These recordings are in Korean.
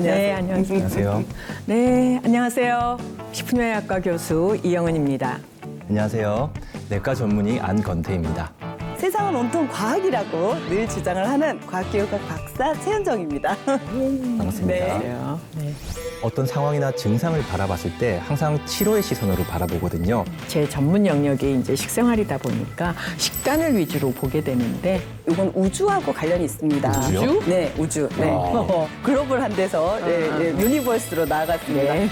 네, 안녕하세요. 안녕하세요. 네, 안녕하세요. 식품영양학과 교수 이영은입니다. 안녕하세요. 내과 전문의 안건태입니다. 세상은 온통 과학이라고 늘 주장을 하는 과학기후학 박사 최현정입니다. 반갑습니다. 네. 어떤 상황이나 증상을 바라봤을 때 항상 치료의 시선으로 바라보거든요. 제 전문 영역이 이제 식생활이다 보니까 식단을 위주로 보게 되는데 이건 우주하고 관련이 있습니다. 우주요? 네, 우주. 네. 와. 글로벌한 데서 유니버스로 나아갔습니다. 네.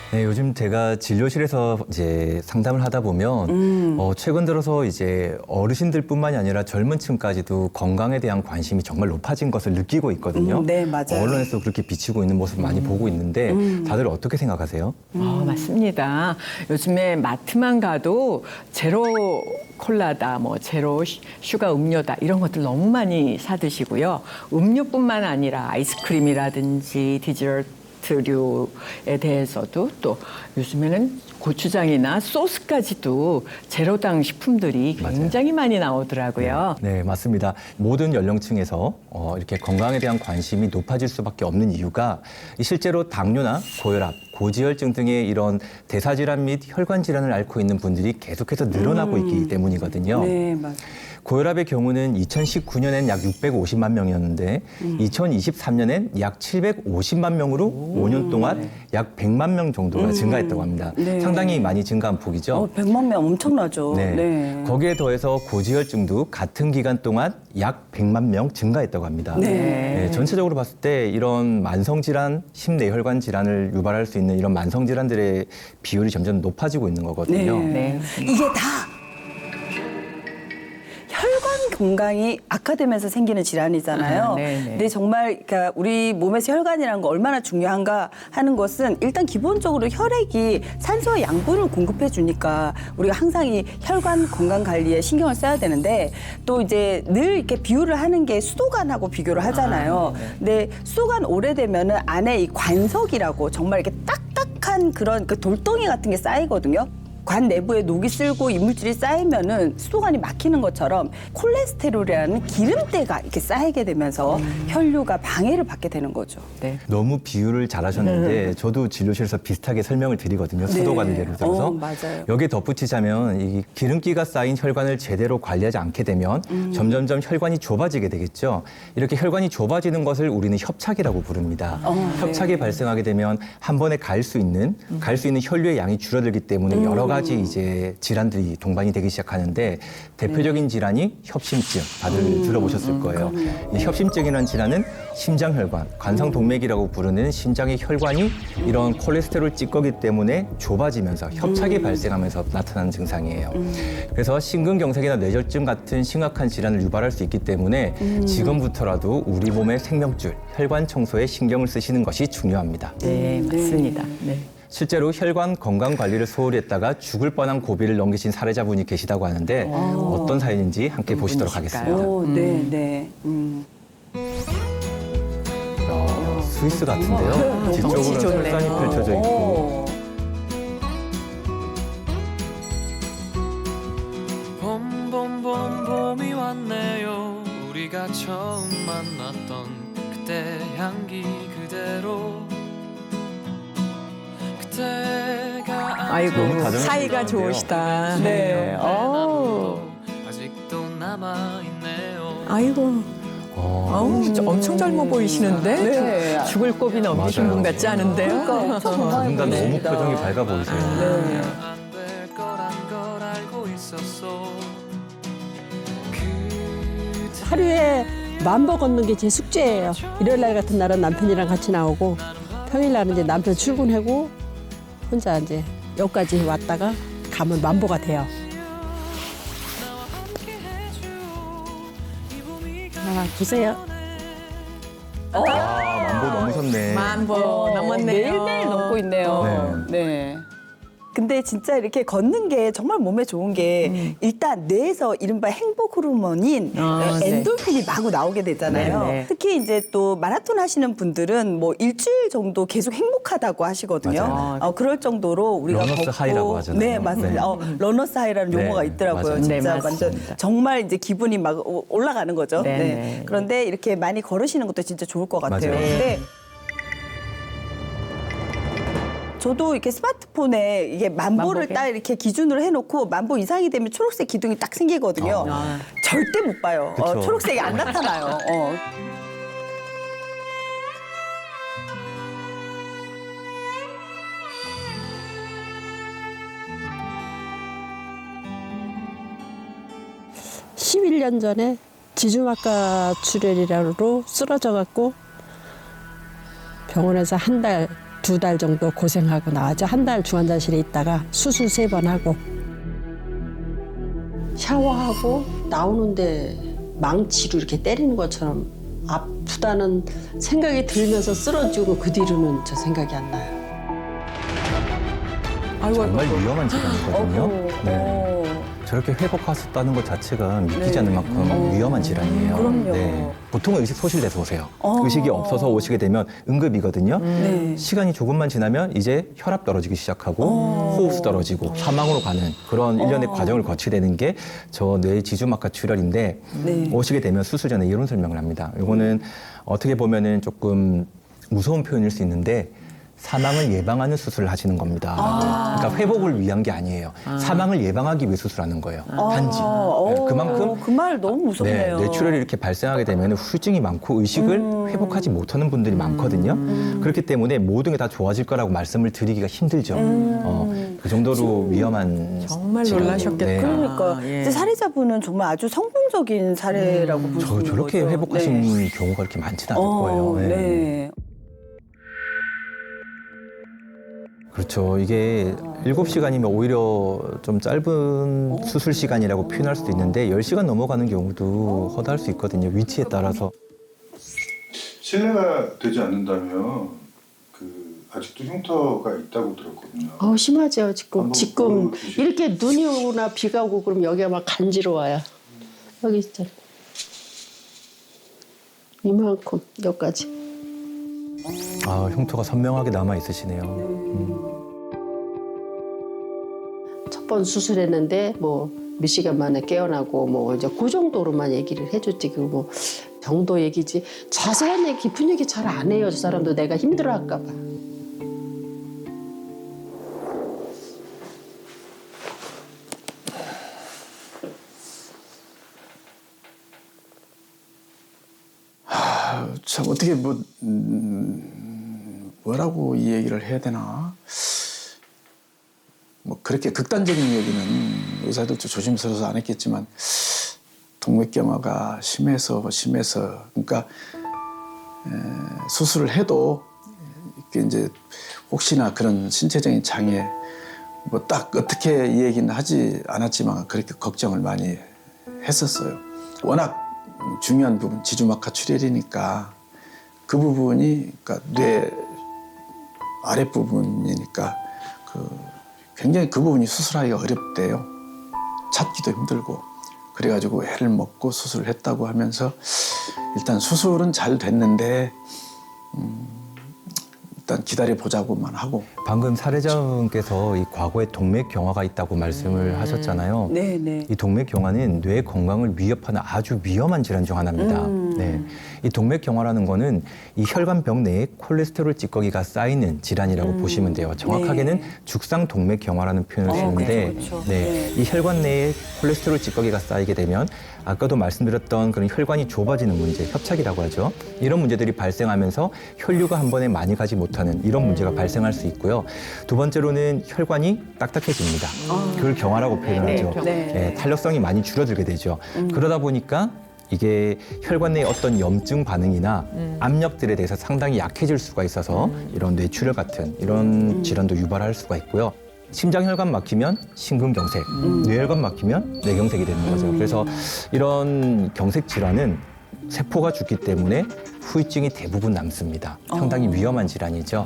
네, 요즘 제가 진료실에서 이제 상담을 하다 보면 최근 들어서 이제 어르신들뿐만이 아니라 젊은 층까지도 건강에 대한 관심이 정말 높아진 것을 느끼고 있거든요. 네, 맞아요. 언론에서 그렇게 비치고 있는 모습 많이 보고 있는데 다들 어떻게 생각하세요? 맞습니다. 요즘에 마트만 가도 제로 콜라다, 뭐 제로 슈가 음료다 이런 것들 너무 많이 사 드시고요. 음료뿐만 아니라 아이스크림이라든지 디저트류에 대해서도 또 요즘에는 고추장이나 소스까지도 제로당 식품들이 굉장히 많이 나오더라고요. 네, 맞습니다. 모든 연령층에서 이렇게 건강에 대한 관심이 높아질 수밖에 없는 이유가 실제로 당뇨나 고혈압, 고지혈증 등의 이런 대사질환 및 혈관 질환을 앓고 있는 분들이 계속해서 늘어나고 있기 때문이거든요. 네, 맞아요. 고혈압의 경우는 2019년엔 약 650만 명이었는데 2023년엔 약 750만 명으로 5년 동안 약 100만 명 정도가 증가했다고 합니다. 네. 상당히 많이 증가한 폭이죠. 100만 명 엄청나죠. 네. 네. 거기에 더해서 고지혈증도 같은 기간 동안 약 100만 명 증가했다고 합니다. 네. 네, 전체적으로 봤을 때 이런 만성질환, 심내혈관 질환을 유발할 수 있는 이런 만성질환들의 비율이 점점 높아지고 있는 거거든요. 네. 이게 다 혈관 건강이 악화되면서 생기는 질환이잖아요. 네네. 근데 정말 그러니까 우리 몸에서 혈관이라는 거 얼마나 중요한가 하는 것은 일단 기본적으로 혈액이 산소와 양분을 공급해 주니까 우리가 항상 이 혈관 건강 관리에 신경을 써야 되는데 또 이제 늘 이렇게 비유를 하는 게 수도관하고 비교를 하잖아요. 근데 수도관 오래되면은 안에 이 관석이라고 정말 이렇게 딱딱한 그런 그 돌덩이 같은 게 쌓이거든요. 관 내부에 녹이 쓸고 이물질이 쌓이면은 수도관이 막히는 것처럼 콜레스테롤이라는 기름때가 이렇게 쌓이게 되면서 혈류가 방해를 받게 되는 거죠. 네. 너무 비유를 잘하셨는데 저도 진료실에서 비슷하게 설명을 드리거든요. 수도관을 예를 들어서. 맞아요. 여기에 덧붙이자면 이 기름기가 쌓인 혈관을 제대로 관리하지 않게 되면 점점점 혈관이 좁아지게 되겠죠. 이렇게 혈관이 좁아지는 것을 우리는 협착이라고 부릅니다. 협착이 발생하게 되면 한 번에 갈 수 있는 혈류의 양이 줄어들기 때문에 여러 가지 이제 질환들이 동반이 되기 시작하는데 대표적인 질환이 협심증, 다들 들어보셨을 거예요. 이 협심증이라는 질환은 심장혈관, 관상동맥이라고 부르는 심장의 혈관이 이런 콜레스테롤 찌꺼기 때문에 좁아지면서 협착이 발생하면서 나타나는 증상이에요. 그래서 심근경색이나 뇌졸중 같은 심각한 질환을 유발할 수 있기 때문에 지금부터라도 우리 몸의 생명줄, 혈관 청소에 신경을 쓰시는 것이 중요합니다. 네, 맞습니다. 네. 실제로 혈관 건강 관리를 소홀히 했다가 죽을 뻔한 고비를 넘기신 사례자분이 계시다고 하는데 어떤 사연인지 함께 보시도록 하겠습니다. 네. 스위스 같은데요? 뒤쪽으로 정치 좋네요. 설산이 펼쳐져 있고. 봄이 왔네요. 우리가 처음 만났던 그때 향기 그대로 그때가 아이고, 너무 다정하신 사이가 것 같은데요. 좋으시다. 네. 아직도 남아있네요. 아이고. 아우, 엄청 젊어 보이시는데? 네. 죽을 고비 넘기신 맞아요. 분 같지 않은데요? 그러니까 참 건강해 누군가 너무 보이십니다. 표정이 밝아 보이세요. 네. 안될 거란 걸 알고 있었어. 하루에 10,000보 걷는 게 제 숙제예요. 일요일 날 같은 날은 남편이랑 같이 나오고 평일 날은 이제 남편 출근하고 혼자 이제 여기까지 왔다가 가면 10,000보가 돼요. 보세요. 만보 넘으셨네. 만보 넘었네요. 매일매일 넘고 있네요. 네. 네. 근데 진짜 이렇게 걷는 게 정말 몸에 좋은 게 일단 뇌에서 이른바 행복 호르몬인 엔돌핀이 마구 나오게 되잖아요. 네, 네. 특히 이제 또 마라톤 하시는 분들은 뭐 일주일 정도 계속 행복하다고 하시거든요. 맞아요. 그럴 정도로 우리가 러너스 걷고 하이라고 하잖아요. 네, 맞습니다. 러너스 하이라는 네, 용어가 있더라고요. 맞아요. 진짜 네, 완전 맞습니다. 정말 이제 기분이 막 올라가는 거죠. 네, 네. 네. 그런데 이렇게 많이 걸으시는 것도 진짜 좋을 것 같아요. 맞아요. 근데 저도 이렇게 스마트폰에 이게 만보를 만보게? 딱 이렇게 기준으로 해놓고 만보 이상이 되면 초록색 기둥이 딱 생기거든요. 절대 못 봐요. 그쵸. 초록색이 안 나타나요. 십일 년 전에 지주막가 출혈이라로 쓰러져 갖고 병원에서 한 달, 두 달 정도 고생하고 나왔죠. 한 달 중환자실에 있다가 수술 3번 하고 샤워하고 나오는데 망치로 이렇게 때리는 것처럼 아프다는 생각이 들면서 쓰러지고 그 뒤로는 저 생각이 안 나요. 정말 위험한 질환이거든요. 네. 저렇게 회복하셨다는 것 자체가 믿기지 않는 만큼 위험한 질환이에요. 그럼요. 보통은 의식 소실돼서 오세요. 의식이 없어서 오시게 되면 응급이거든요. 네. 시간이 조금만 지나면 이제 혈압 떨어지기 시작하고 호흡수 떨어지고 사망으로 가는 그런 일련의 과정을 거치게 되는 게 저 뇌 지주막하 출혈인데 네. 오시게 되면 수술 전에 이런 설명을 합니다. 이거는 어떻게 보면은 조금 무서운 표현일 수 있는데 사망을 예방하는 수술을 하시는 겁니다. 그러니까 회복을 위한 게 아니에요. 사망을 예방하기 위해 수술하는 거예요. 단지. 네, 그만큼 그 말 너무 무섭네요. 뇌출혈이 이렇게 발생하게 되면 후유증이 많고 의식을 회복하지 못하는 분들이 많거든요. 그렇기 때문에 모든 게 다 좋아질 거라고 말씀을 드리기가 힘들죠. 그 정도로 위험한 정말 질환이에요. 놀라셨겠다. 네. 그러니까 예. 근데 살해자분은 정말 아주 성공적인 사례라고 볼 수 있는 저렇게 거죠. 회복하신 네. 경우가 그렇게 많지는 않을 거예요. 네. 네. 그렇죠. 이게 7시간이면 오히려 좀 짧은 수술 시간이라고 표현할 수도 있는데 10시간 넘어가는 경우도 허다할 수 있거든요. 위치에 따라서. 실례가 되지 않는다면 그 아직도 흉터가 있다고 들었거든요. 심하죠. 지금 한번 보여주시죠. 이렇게 눈이 오거나 비가 오고 그러면 여기가 막 간지러워요. 여기 있잖아. 이만큼 여기까지. 아, 흉터가 선명하게 남아 있으시네요. 첫 번 수술했는데 뭐 몇 시간 만에 깨어나고 뭐 이제 그 정도로만 얘기를 해줬지. 그 뭐 정도 얘기지 자세한 얘기, 깊은 얘기 잘 안 해요. 저 사람도 내가 힘들어할까 봐. 참 어떻게 뭐라고 이 얘기를 해야 되나? 뭐 그렇게 극단적인 얘기는 의사들도 조심스러워서 안 했겠지만 동맥경화가 심해서 그러니까 수술을 해도 이게 이제 혹시나 그런 신체적인 장애 뭐 딱 어떻게 이 얘기는 하지 않았지만 그렇게 걱정을 많이 했었어요. 워낙 중요한 부분 지주막하 출혈이니까 그 부분이 그러니까 뇌 아랫부분이니까 굉장히 그 부분이 수술하기가 어렵대요. 찾기도 힘들고 그래가지고 애를 먹고 수술을 했다고 하면서 일단 수술은 잘 됐는데 일단 기다려보자고만 하고 방금 사례자분께서 이 과거에 동맥경화가 있다고 말씀을 하셨잖아요. 네. 이 동맥경화는 뇌 건강을 위협하는 아주 위험한 질환 중 하나입니다. 네. 이 동맥경화라는 거는 이 혈관벽 내에 콜레스테롤 찌꺼기가 쌓이는 질환이라고 보시면 돼요. 정확하게는 죽상 동맥경화라는 표현을 쓰는데 그렇죠. 네. 이 혈관 내에 콜레스테롤 찌꺼기가 쌓이게 되면 아까도 말씀드렸던 그런 혈관이 좁아지는 문제, 협착이라고 하죠. 이런 문제들이 발생하면서 혈류가 한 번에 많이 가지 못하는 이런 문제가 발생할 수 있고요. 두 번째로는 혈관이 딱딱해집니다. 그걸 경화라고 표현하죠. 네. 탄력성이 많이 줄어들게 되죠. 그러다 보니까 이게 혈관 내의 어떤 염증 반응이나 압력들에 대해서 상당히 약해질 수가 있어서 이런 뇌출혈 같은 이런 질환도 유발할 수가 있고요. 심장혈관 막히면 심근경색, 뇌혈관 막히면 뇌경색이 되는 거죠. 그래서 이런 경색 질환은 세포가 죽기 때문에 후유증이 대부분 남습니다. 상당히 위험한 질환이죠.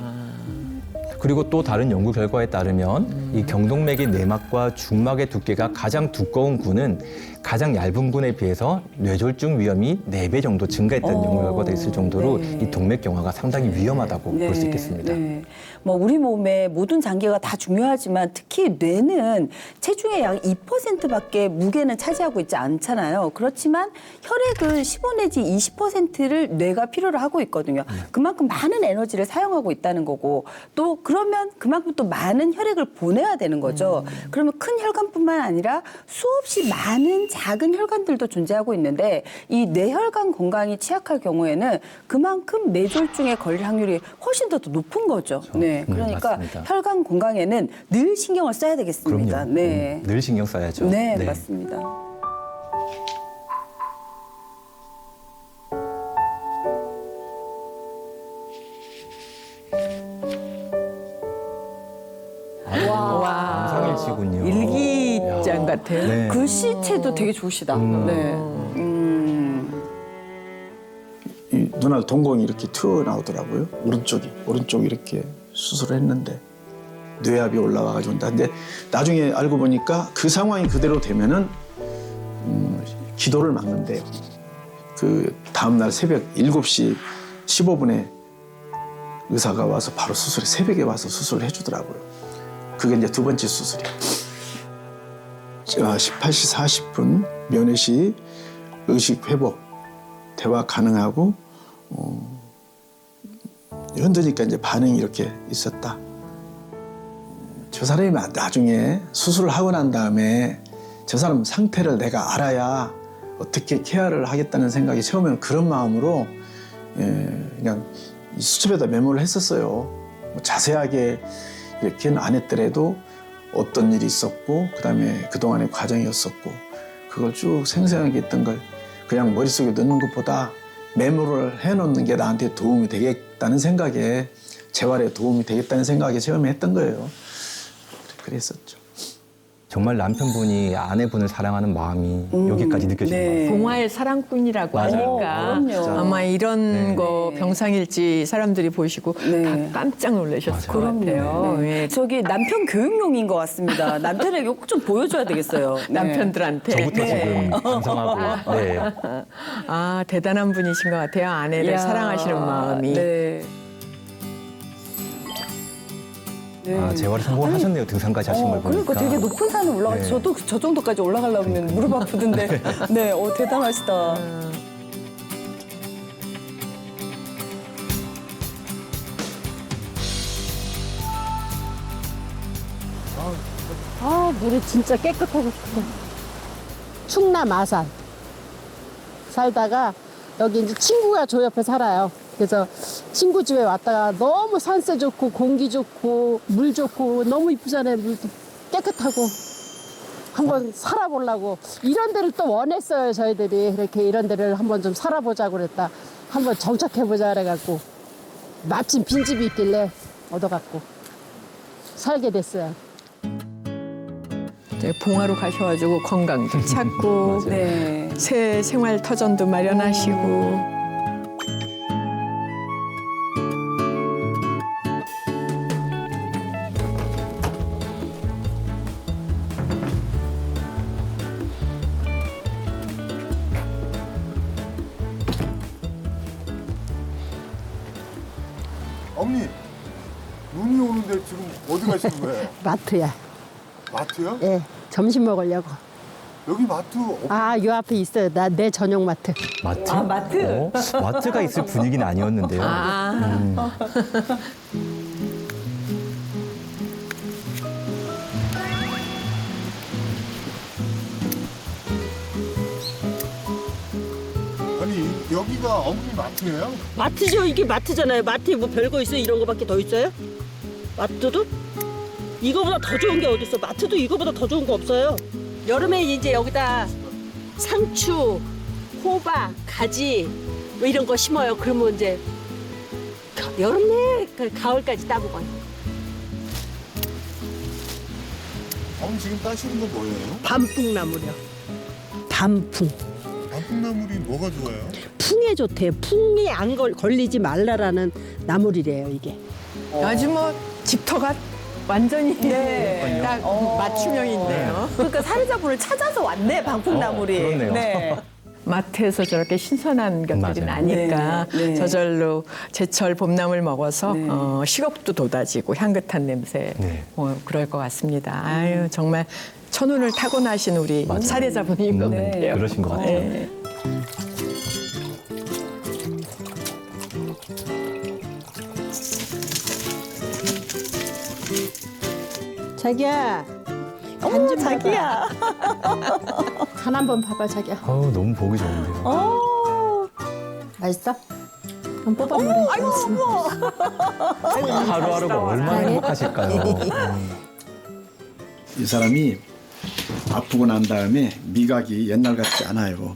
그리고 또 다른 연구 결과에 따르면 이 경동맥의 내막과 중막의 두께가 가장 두꺼운 군은 가장 얇은 군에 비해서 뇌졸중 위험이 4배 정도 증가했다는 연구가 있을 정도로 네. 이 동맥경화가 상당히 위험하다고 볼 수 있겠습니다. 네. 뭐 우리 몸의 모든 장기가 다 중요하지만 특히 뇌는 체중의 약 2%밖에 무게는 차지하고 있지 않잖아요. 그렇지만 혈액은 15 내지 20%를 뇌가 필요로 하고 있거든요. 그만큼 많은 에너지를 사용하고 있다는 거고 또 그러면 그만큼 또 많은 혈액을 보내야 되는 거죠. 그러면 큰 혈관뿐만 아니라 수없이 많은 작은 혈관들도 존재하고 있는데 이 뇌혈관 건강이 취약할 경우에는 그만큼 뇌졸중에 걸릴 확률이 훨씬 더 높은 거죠. 네, 그러니까 맞습니다. 혈관 건강에는 늘 신경을 써야 되겠습니다. 그럼요. 네, 늘 신경 써야죠. 네, 맞습니다. 와. 감상일치군요. 일기장 같아요. 네. 글씨체도 되게 좋으시다. 네. 이 눈알 동공이 이렇게 튀어나오더라고요. 오른쪽이 이렇게 수술을 했는데 뇌압이 올라와가지고 근데 나중에 알고 보니까 그 상황이 그대로 되면은 기도를 막는데요. 그 다음날 새벽 7시 15분에 의사가 와서 바로 새벽에 와서 수술을 해주더라고요. 그게 이제 두 번째 수술이에요. 18시 40분 면회 시 의식 회복 대화 가능하고 흔드니까 이제 반응이 이렇게 있었다. 저 사람이 나중에 수술을 하고 난 다음에 저 사람 상태를 내가 알아야 어떻게 케어를 하겠다는 생각이 처음에는 그런 마음으로 그냥 수첩에다 메모를 했었어요. 뭐 자세하게 이렇게는 안 했더라도 어떤 일이 있었고 그다음에 그동안의 과정이었었고 그걸 쭉 생생하게 했던 걸 그냥 머릿속에 넣는 것보다 메모를 해놓는 게 나한테 도움이 되겠다는 생각에 재활에 도움이 되겠다는 생각에 처음에 했던 거예요. 그랬었죠. 정말 남편분이 아내분을 사랑하는 마음이 여기까지 느껴지는 네. 것 같아요. 동화의 사랑꾼이라고 맞아요. 하니까 그럼요. 아마 이런 네. 거 병상일지 사람들이 보시고 네. 다 깜짝 놀라셨을 것 맞아요. 같아요. 네. 예. 저기 남편 교육용인 것 같습니다. 남편에게 꼭 좀 보여줘야 되겠어요. 네. 남편들한테. 저부터 지금 감상하고 네. 아, 대단한 분이신 것 같아요. 아내를 이야. 사랑하시는 마음이. 네. 네. 아, 재활에 성공을 하셨네요. 등산까지 하신 걸 보니까. 그러니까 되게 높은 산을 올라가서 네. 저도 저 정도까지 올라가려면 무릎 아프던데. 네, 대단하시다. 아, 물이 진짜 깨끗하고 좋다. 충남 아산 살다가 여기 이제 친구가 저 옆에 살아요. 그래서 친구 집에 왔다가 너무 산세 좋고 공기 좋고 물 좋고 너무 이쁘잖아요. 물도 깨끗하고 한번 살아보려고 이런 데를 또 원했어요. 저희들이 이렇게 이런 데를 한번 좀 살아보자고 그랬다. 한번 정착해보자 그래갖고 마침 빈집이 있길래 얻어갖고 살게 됐어요. 이제 봉화로 가셔가지고 건강도 찾고 네. 새 생활 터전도 마련하시고. 어머니 눈이 오는데 지금 어디 가시는 거예요? 마트야. 마트요? 예, 점심 먹으려고. 여기 마트 아, 요 앞에 있어요. 내 전용 마트. 마트? 아, 마트? 마트가 있을 분위기는 아니었는데요. 아니 여기가 어머니 마트예요? 마트죠. 이게 마트잖아요. 마트에 뭐 별거 있어요? 이런 거밖에 더 있어요? 마트도? 이거보다 더 좋은 게 어딨어? 마트도 이거보다 더 좋은 거 없어요. 여름에 이제 여기다 상추, 호박, 가지 뭐 이런 거 심어요. 그러면 이제 여름 내 가을까지 따먹어요. 어머니 지금 따시는 건 뭐예요? 단풍나물이요. 단풍. 단풍나물이 뭐가 좋아요? 풍에 좋대요. 풍이 안 걸리지 말라라는 나물이래요, 이게. 아주 뭐 집터가 완전히 네. 딱 맞춤형인데요. 그러니까 사례자분을 찾아서 왔네, 방풍나물이. 그렇네요. 네. 마트에서 저렇게 신선한 것들이 맞아요. 나니까 네, 네. 저절로 제철 봄나물 먹어서 네. 식욕도 돋아지고 향긋한 냄새 네. 그럴 것 같습니다. 아유 정말 천운을 타고나신 우리 맞아요. 사례자분인 것 같아요. 그러신 것 같아요. 네. 자기야. 어머, 자기야. 간 한번 봐봐 자기야. 아우, 너무 보기 좋은데요. 맛있어? 한번 뽑아보래. 하루하루가 얼마나 행복하실까요? 이 사람이 아프고 난 다음에 미각이 옛날 같지 않아요.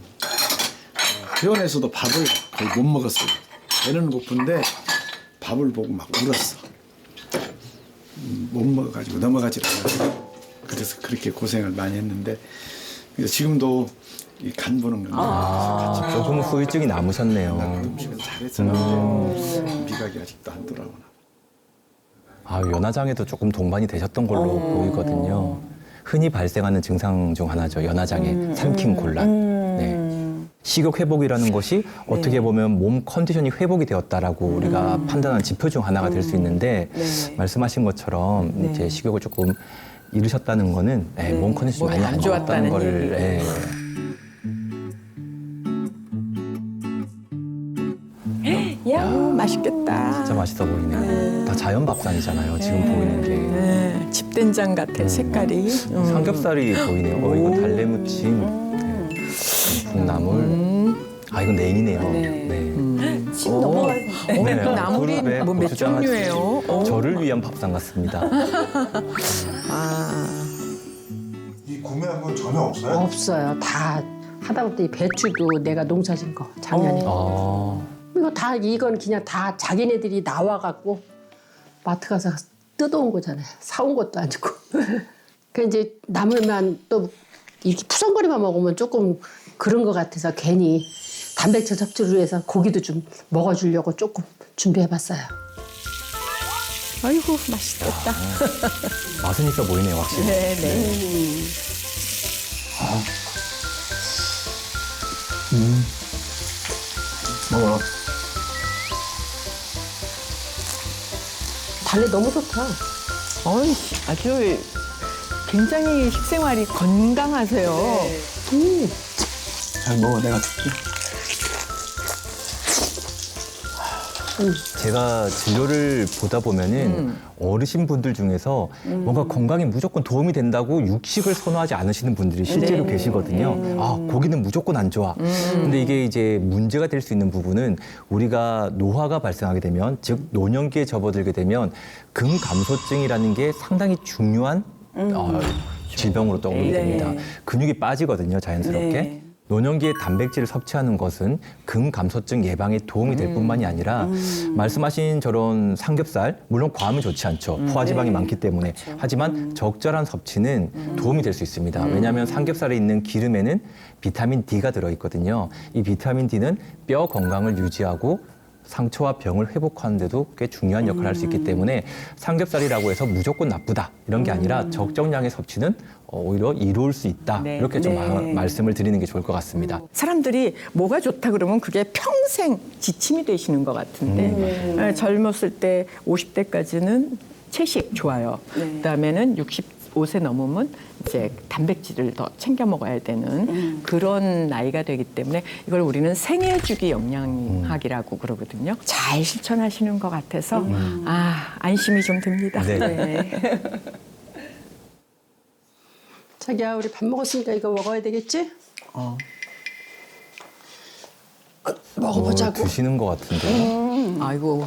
회원에서도 밥을 거의 못 먹었어요. 배는 고픈데 밥을 보고 막 울었어. 못 먹어가지고 넘어가질 않아요. 그래서 그렇게 고생을 많이 했는데 그래서 지금도 이 간 보는 건데 조금 후유증이 남으셨네요. 음식은 잘했었는데 미각이 아직도 안 돌아오나. 아, 연화장에도 조금 동반이 되셨던 걸로 보이거든요. 흔히 발생하는 증상 중 하나죠. 연화장의 삼킴 곤란. 네. 식욕 회복이라는 것이 어떻게 보면 몸 컨디션이 회복이 되었다라고 우리가 판단하는 지표 중 하나가 될 수 있는데 말씀하신 것처럼 이제 식욕을 조금 잃으셨다는 거는 몸 컨디션이 많이 안 좋았다는 거를 야 맛있겠다. 진짜 맛있어 보이네요. 다 자연 밥상이잖아요. 지금 보이는 게. 네, 집된장 같은 색깔이. 삼겹살이 보이네요. 이건 달래무침, 콩나물. 아, 이건 냉이네요. 네. 침 넘어가서. 네, 나물이 그룹에 뭐 몇 고추장아찌. 종류예요? 저를 위한 밥상 같습니다. 이 구매한 건 전혀 없어요? 없어요. 다 하다못해 배추도 내가 농사진 거 작년에. 이거 다 이건 그냥 다 자기네들이 나와갖고 마트 가서 뜯어온 거잖아요. 사온 것도 아니고. 그 이제 나물만 또 이렇게 푸성거리만 먹으면 조금 그런 것 같아서 괜히 단백질 섭취를 위해서 고기도 좀 먹어주려고 조금 준비해봤어요. 아이고 맛있겠다. 맛은 있어 보이네요, 확실히. 네네. 먹어. 달래 너무 좋다. 아주 굉장히 식생활이 건강하세요. 잘 먹어, 내가 줄게. 제가 진료를 보다 보면은 어르신분들 중에서 뭔가 건강에 무조건 도움이 된다고 육식을 선호하지 않으시는 분들이 실제로 계시거든요. 아, 고기는 무조건 안 좋아. 근데 이게 이제 문제가 될 수 있는 부분은 우리가 노화가 발생하게 되면, 즉 노년기에 접어들게 되면 근감소증이라는 게 상당히 중요한 질병으로 떠오르게 됩니다. 근육이 빠지거든요, 자연스럽게. 네. 노년기에 단백질을 섭취하는 것은 근감소증 예방에 도움이 될 뿐만이 아니라 말씀하신 저런 삼겹살, 물론 과하면 좋지 않죠. 포화지방이 많기 때문에. 하지만 적절한 섭취는 도움이 될 수 있습니다. 왜냐하면 삼겹살에 있는 기름에는 비타민 D가 들어있거든요. 이 비타민 D는 뼈 건강을 유지하고 상처와 병을 회복하는 데도 꽤 중요한 역할을 할 수 있기 때문에 삼겹살이라고 해서 무조건 나쁘다 이런 게 아니라 적정량의 섭취는 오히려 이로울 수 있다. 네. 이렇게 좀 네. 말씀을 드리는 게 좋을 것 같습니다. 사람들이 뭐가 좋다 그러면 그게 평생 지침이 되시는 것 같은데 젊었을 때 50대까지는 채식 좋아요. 그다음에는 65세 넘으면 이제 단백질을 더 챙겨 먹어야 되는 그런 나이가 되기 때문에 이걸 우리는 생애주기 영양학이라고 그러거든요. 잘 실천하시는 것 같아서 안심이 좀 듭니다. 네. 자기야 우리 밥 먹었으니까 이거 먹어야 되겠지? 먹어보자고. 드시는 것 같은데요. 아이고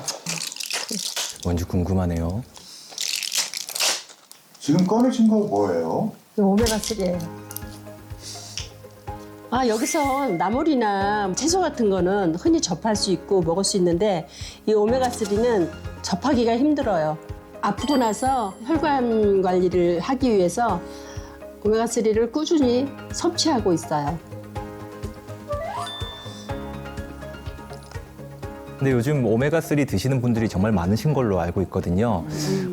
뭔지 궁금하네요. 지금 꺼내신 거 뭐예요? 이거 오메가3예요. 여기서 나물이나 채소 같은 거는 흔히 접할 수 있고 먹을 수 있는데 이 오메가3는 접하기가 힘들어요. 아프고 나서 혈관 관리를 하기 위해서 오메가3를 꾸준히 섭취하고 있어요. 근데 요즘 오메가3 드시는 분들이 정말 많으신 걸로 알고 있거든요.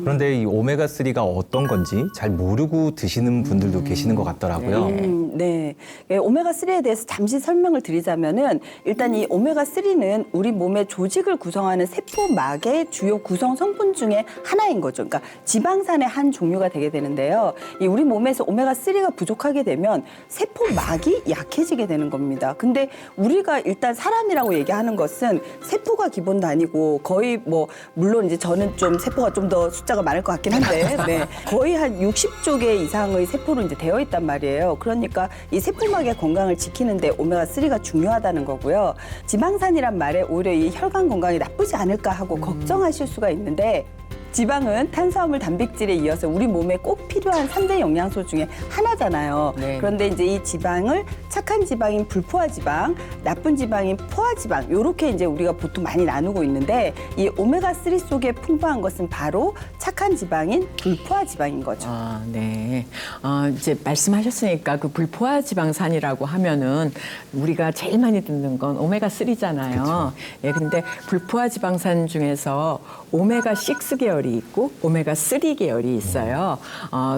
그런데 이 오메가3가 어떤 건지 잘 모르고 드시는 분들도 계시는 것 같더라고요. 네. 오메가3에 대해서 잠시 설명을 드리자면은 일단 이 오메가3는 우리 몸의 조직을 구성하는 세포막의 주요 구성 성분 중에 하나인 거죠. 그러니까 지방산의 한 종류가 되게 되는데요. 이 우리 몸에서 오메가3가 부족하게 되면 세포막이 약해지게 되는 겁니다. 근데 우리가 일단 사람이라고 얘기하는 것은 세포가 기본 단위고 거의 뭐 물론 이제 저는 좀 세포가 좀 더 숫자가 많을 것 같긴 한데 네. 거의 한 60조 개 이상의 세포로 이제 되어 있단 말이에요. 그러니까 이 세포막의 건강을 지키는데 오메가3가 중요하다는 거고요. 지방산이란 말에 오히려 이 혈관 건강이 나쁘지 않을까 하고 걱정하실 수가 있는데 지방은 탄수화물, 단백질에 이어서 우리 몸에 꼭 필요한 3대 영양소 중에 하나잖아요. 네. 그런데 이제 이 지방을 착한 지방인 불포화 지방, 나쁜 지방인 포화 지방 이렇게 이제 우리가 보통 많이 나누고 있는데 이 오메가3 속에 풍부한 것은 바로 착한 지방인 불포화 지방인 거죠. 아, 네. 이제 말씀하셨으니까 그 불포화 지방산이라고 하면은 우리가 제일 많이 듣는 건 오메가3잖아요. 예, 근데 불포화 지방산 중에서 오메가6 계열이 있고 오메가3 계열이 있어요.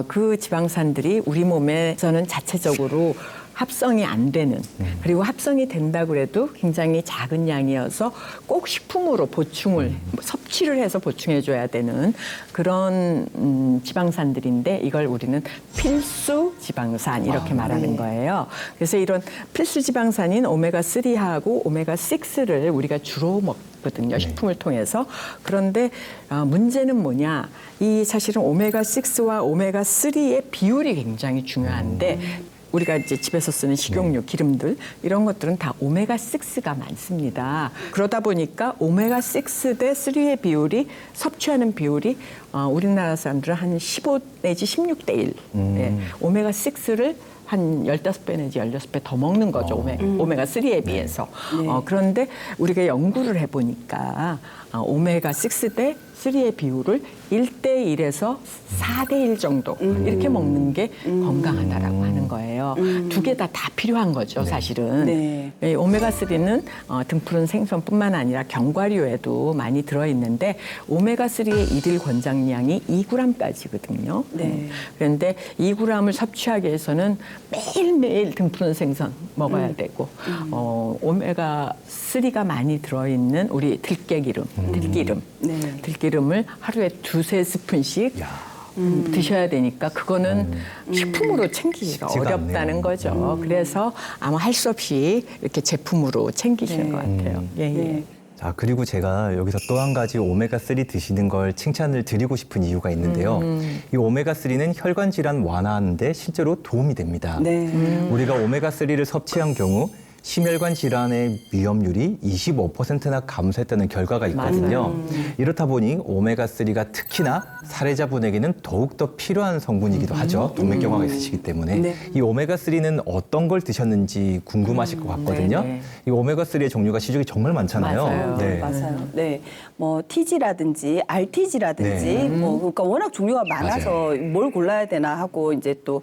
그 지방산들이 우리 몸에서는 자체적으로 합성이 안 되는, 그리고 합성이 된다 그래도 굉장히 작은 양이어서 꼭 식품으로 보충을 섭취를 해서 보충해 줘야 되는 그런 지방산들인데 이걸 우리는 필수 지방산 이렇게 말하는 거예요. 그래서 이런 필수 지방산인 오메가3하고 오메가6를 우리가 주로 먹거든요. 식품을 통해서. 그런데 문제는 뭐냐? 이 사실은 오메가6와 오메가3의 비율이 굉장히 중요한데 우리가 이제 집에서 쓰는 식용유, 기름들 이런 것들은 다 오메가6가 많습니다. 그러다 보니까 오메가6 대 3의 비율이 섭취하는 비율이 우리나라 사람들은 한 15 내지 16대 1. 네. 오메가6를 한 15배 내지 16배 더 먹는 거죠. 오메가3에 비해서. 그런데 우리가 연구를 해보니까 오메가6 대 3의 비율을 1대1에서 4대1 정도 이렇게 먹는 게 건강하다라고 하는 거예요. 두 개 다 필요한 거죠, 사실은. 네. 이 오메가3는 등푸른 생선뿐만 아니라 견과류에도 많이 들어있는데 오메가3의 일일 권장량이 2g까지거든요. 네. 그런데 2g을 섭취하기 위해서는 매일매일 등푸른 생선 먹어야 되고 오메가3가 많이 들어있는 우리 들깨기름, 들기름을 하루에 2-3스푼씩 드셔야 되니까 그거는 식품으로 챙기기가 어렵다는 않네요. 거죠. 그래서 아마 할 수 없이 이렇게 제품으로 챙기시는 것 같아요. 예. 자, 그리고 제가 여기서 또 한 가지 오메가3 드시는 걸 칭찬을 드리고 싶은 이유가 있는데요. 이 오메가3는 혈관 질환 완화하는 데 실제로 도움이 됩니다. 우리가 오메가3를 섭취한 경우 심혈관 질환의 위험률이 25%나 감소했다는 결과가 있거든요. 이렇다 보니 오메가3가 특히나 사례자분에게는 더욱더 필요한 성분이기도 하죠. 동맥경화가 있으시기 때문에. 이 오메가3는 어떤 걸 드셨는지 궁금하실 것 같거든요. 이 오메가3의 종류가 시중에 정말 많잖아요. 맞아요. 맞아요. 네. 뭐 TG라든지 RTG라든지 뭐 그러니까 워낙 종류가 많아서 뭘 골라야 되나 하고 이제 또